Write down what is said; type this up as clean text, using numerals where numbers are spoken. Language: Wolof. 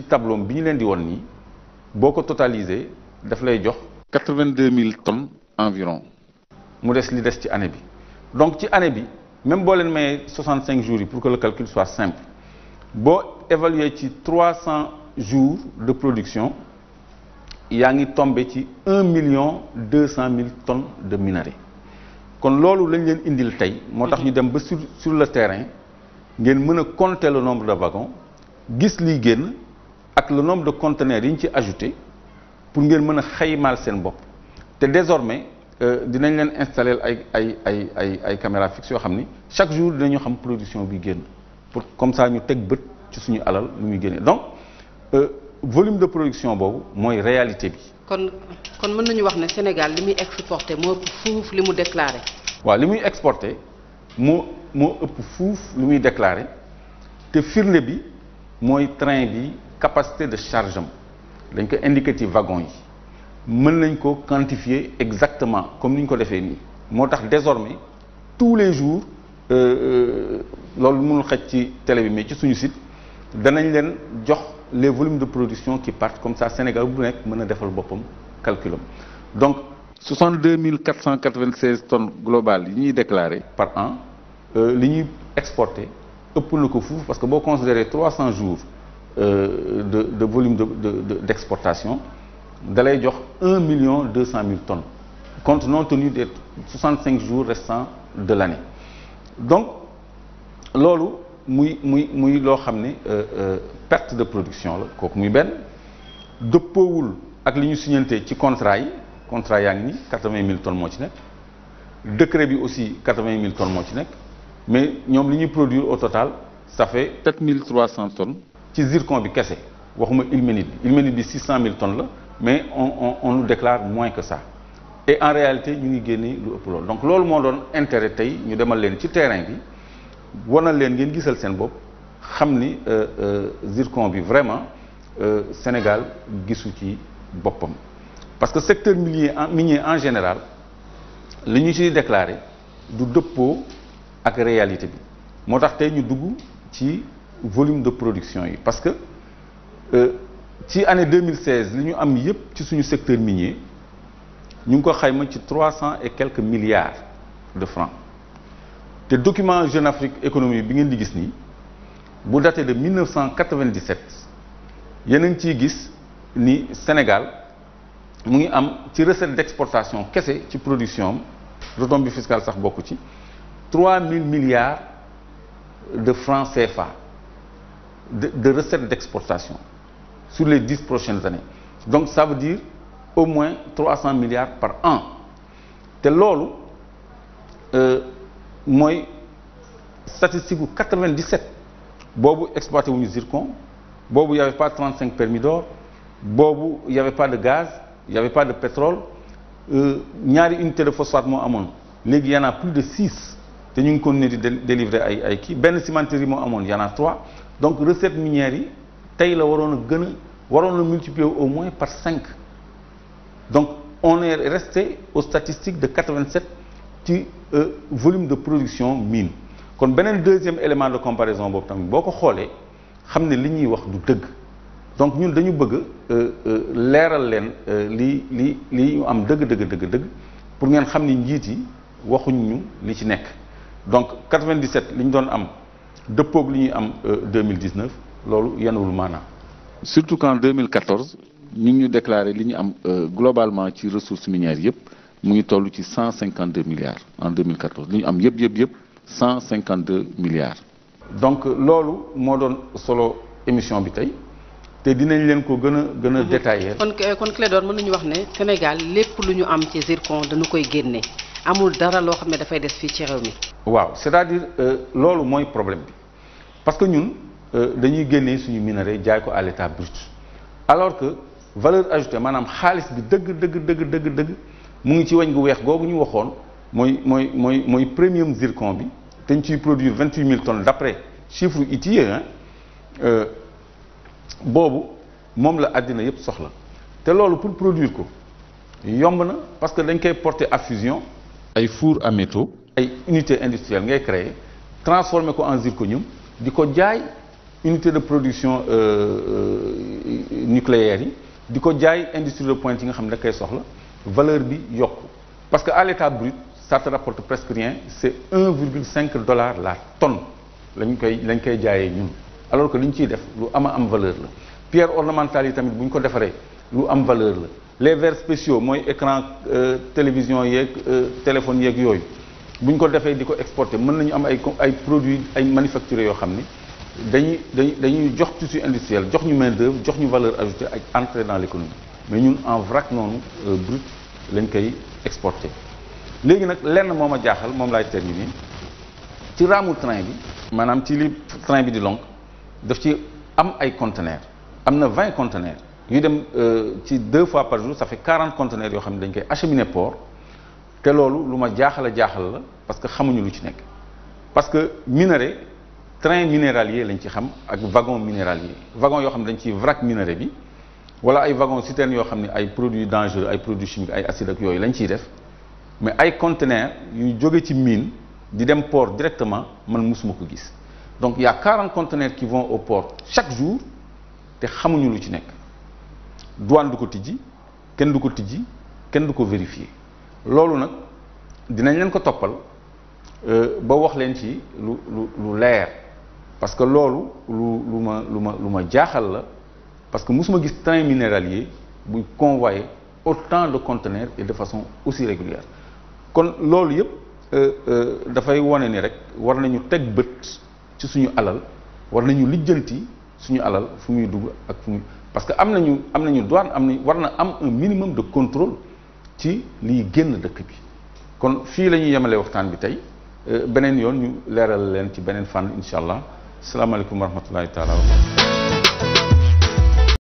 tableau bi ñu leen di woon nii boo ko totalisé daf lay jox 82 000 tonnes environ mu des li des ci année bi donc ci année bi même boo leen mayee 65 jours yi pour que le calcul soit simple boo évaluer ci 300 jours de production yaa ngi tombé ci 1 200 000 tonnes de minerais kon loolu lañ leen indil tey moo tax ñu dem ba sur le terrain ngeen mën a compter le nombre de wagons gis liy génn ak le nombre de conteneurs yi ñu ci ajouté pour ngeen mën a xaymaal seen bopp te désormais dinañ leen installer ay caméra fixe yoo xam ni chaque jour dinañu xam production bi génn pour comme ça ñu teg bët ci suñu alal lu muy génnee donc volume de production boobu mooy réalité bi. kon mën nañu wax ne Sénégal li muy exporté moo ëpp fuuf li mu déclaré. waaw li muy exporté moo ëpp fuuf li muy déclaré te firnde bi mooy train bi capacité de charge am dañ ko indiqué ci wagon yi mën nañ ko quantifier exactement comme ni ñu ko defee nii moo tax désormais tous les jours loolu mënul xaj ci télé bi mais ci suñu site danañ leen jox les volumes de production qui partent comme ça Sénégal bu nekk mën a defal boppam calculam donc 62 496 tonnes globales yi ñuy déclaré par an li ñuy exporté ëpp na ko fuuf parce que boo considéré 300 jours de volume d'exportation da lay jox 1 200 000 tonnes compte non tenu des 65 jours restants de l'année donc loolu muy loo xam ne perte de production la kooku muy benn dëppoowul ak li ñu signanté ci contrat yaa ngi nii 80 000 tonnes moo ci nekk décret bi aussi 80 000 tonnes moo ci nekk mais ñoom li ñuy produire au total ça fait 7 300 tonnes ci zircon bi kese waxuma ilménite bi 600 000 tonnes la mais on nous déclare moins que ça et en réalité ñu ngi génne lu ëpp loolu donc loolu moo doon intérêt tey ñu demal leen ci terrain bi wanal leen ngeen gisal seen bopp xam ni zircon bi vraiment Sénégal gisu ci boppam parce que secteur minier en général li ñu ciy déclaré du dëppoo ak réalité bi moo tax tey ñu dugg ci volume de production yi parce que ci année 2016 li ñu am yépp ci suñu secteur minier ñu ngi ko xayma ci 300 et quelques milliards de francs te document Jeune Afrique économie bi ngeen di gis nii bu daté de 1997 yéen a ngi ciy gis ni Sénégal mu ngi am ci recette d'exportation kese ci production am retombée fiscale sax bokku ci 3000 milliards de francs CFA de recettes d'exportation sur les 10 prochaines années donc ça veut dire au moins 300 milliards par an te loolu mooy statistique bu 97 boobu exploité wuñu zircon boobu y avait pas 35 permis d'or boobu y avait pas de gaz y avait pas de pétrole ñaari unité de phosphate moo amoon léegi y en a plus de 6 te ñu ngi continuer di délivrer ay kii benn cimenterie moo amoon y en a 3 donc recettes minières yi tey la waroon a multiplier au moins par 5 donc on est resté aux statistiques de 87 ci volume de production mine kon beneen deuxième élément de comparaison boobu tamit boo ko xoolee xam ne li ñuy wax du dëgg donc ñun dañu bëgg leeral leen li ñu am dëgg pour ngeen xam ni njiit yi waxuñ ñu li ci nekk donc 97 li ñu doon am dëppoog li ñuy am 2019 loolu yenuwul maanaam. surtout qu'en 2014 ñu ngi ñu déclaré li ñu am globalement ci ressources minières yëpp mu ngi toll ci 152 milliards en 2014 li ñu am yëpp 152 milliards. donc loolu moo doon solo émission bi tey te dinañ leen ko gën a détaillé. kon Clédor mën nañu wax ne Sénégal lépp lu ñu am ci zircon dañu koy génne amul dara loo xam ne dafay des fii ci réew mi. waaw c'est-à-dire loolu mooy problème bi parce que ñun dañuy génnee suñu minerai jaay ko à l'état brut alors que valeur ajoutée maanaam xaalis bi dëgg mu ngi ci weñ gu weex googu ñu waxoon mooy premium zircon bi te ñu ciy produire 28 000 tonnes d'après chiffre ITIE boobu moom la àddina yépp soxla te loolu pour produire ko yomb na parce que dañ koy porter à fusion ay four à métaux ay unité industrielle ngay créer transformer ko en zirconium di ko jaay unité de production nucléaires yi di ko jaay industrie de pointe yi nga xam ne da koy soxla valeur bi yokku parce que à l'état brut ça te rapporte presque rien c'est 1,5 $ la tonne lañ koy jaayee ñun alors que li ñu ciy def lu am valeur la pierre ornementale yi tamit bu ñu ko defaree lu am valeur la les verres spéciaux mooy écran télévision yeeg téléphone yeeg yooyu bu ñu ko defee di ko exporter mën nañu am ay produits ay manufacturiers yoo xam ni dañuy jox tissu industriel jox ñu main d'œuvre jox ñu valeur ajoutée ak entrer dans l'économie mais ñun en vrac noonu brut lañ koy exporter. léegi nag lenn moo ma jaaxal moom laay terminer ci raamu train bi maanaam ci li train bi di lonk daf ci am ay conteneurs am na 20 conteneurs yu dem ci 2 fois par jour ça fait 40 conteneurs yoo xam ne dañ koy acheminer port te loolu lu ma jaaxal la parce que xamuñu lu ci nekk parce que minerai train minéralier lañ ci xam ak wagon minéralier wagon yoo xam ne dañ ci vrac minerai bi wala ay wagon citerne yoo xam ne ay produits dangereux ay produits chimiques ay acides ak yooyu lañ ciy def mais ay conteneurs yu jóge ci mine di dem port directement man musuma ko gis donc il y a 40 conteneurs qui vont au port chaque jour te xamuñu lu ci nekk douane du ko tijji kenn du ko tijji kenn du ko vérifier loolu nag dinañ leen ko toppal ba wax leen ci lu leer parce que loolu lu ma jaaxal la parce que musuma gis train minéralier buy convoyer autant de conteneurs et de façon aussi régulière kon loolu yëpp dafay wone ni rek war nañu teg bët ci suñu alal war nañu lijjanti suñu alal fu muy dugg ak fu muy parce que am nañu douane war na am un minimum de contrôle ci liy génn dëkk bi kon fii la ñuy yemale waxtaan bi tey beneen yoon ñu leeral leen ci beneen fànn incha allah salaamaaleykum wa rahmatullahi taala wa barakatuh